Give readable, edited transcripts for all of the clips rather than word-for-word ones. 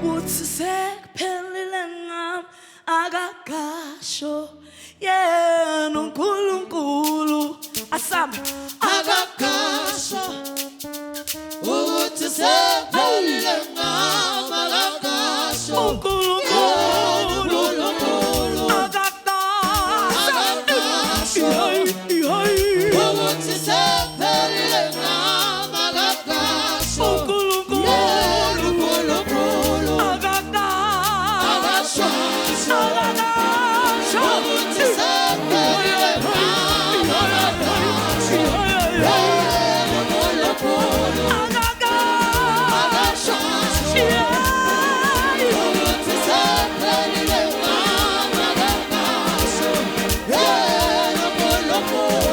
ukuthi sekuphelile ngami akakasho yena uNkulunkulu asamba akakasho ukuthi sekuphelile ngami akakasho uNkulunkulu akakasho ukuthi sekuphelile ngami akakasho uNkulunkulu akakasho ukuthi sekuphelile ngami akakasho uNkulunkulu akakasho ukuthi sekuphelile ngami akakasho uNkulunkulu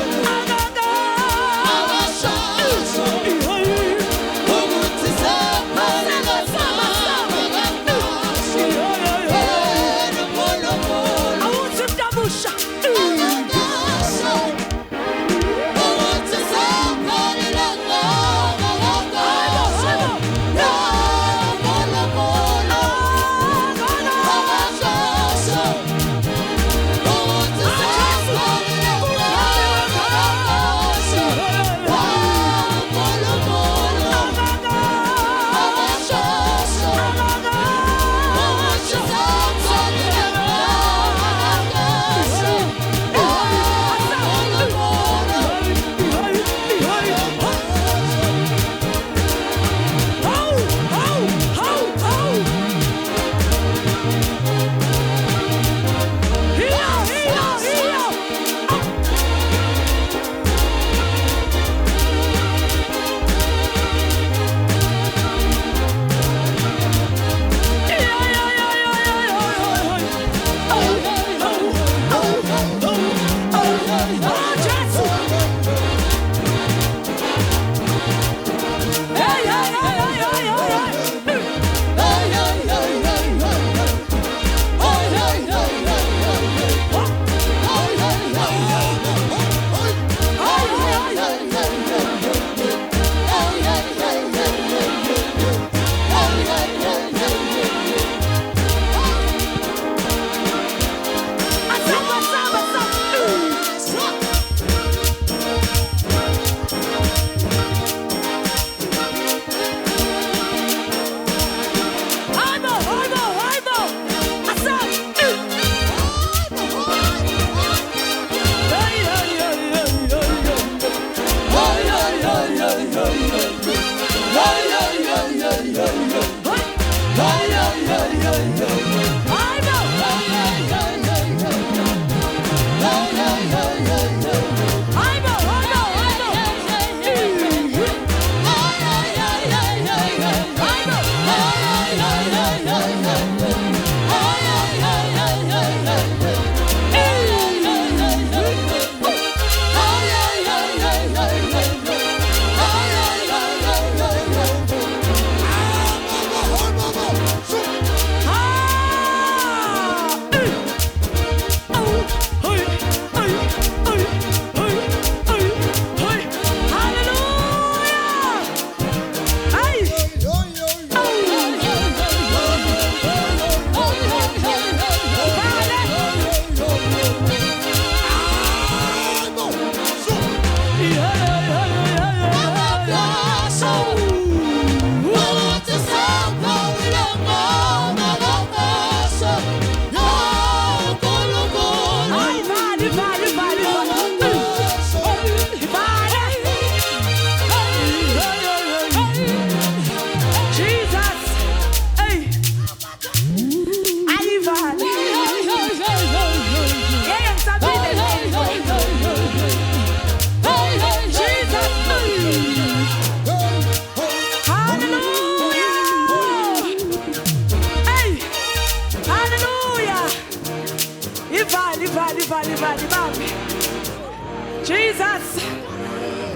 Jesus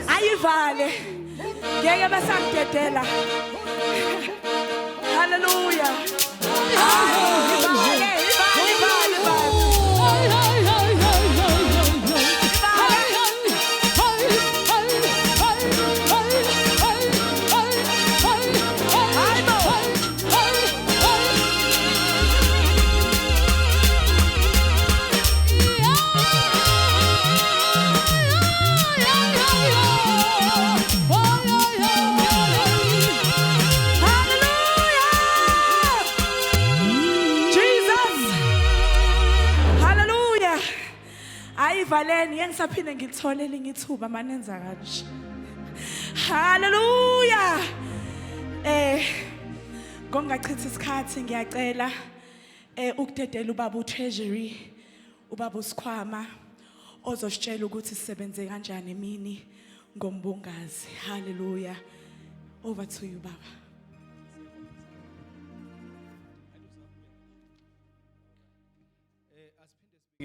ayivale ngeke basangidedela hallelujah valeni yengisaphinde ngithole elinye ithuba manenza kanje. Hallelujah. Ngongachithi isikhathi ngiyacela ukudedela ubaba uTreasury, ubaba uSikhwama ozositshela ukuthi sisebenze kanjani emini ngombungazi. Hallelujah. Over to you, baba.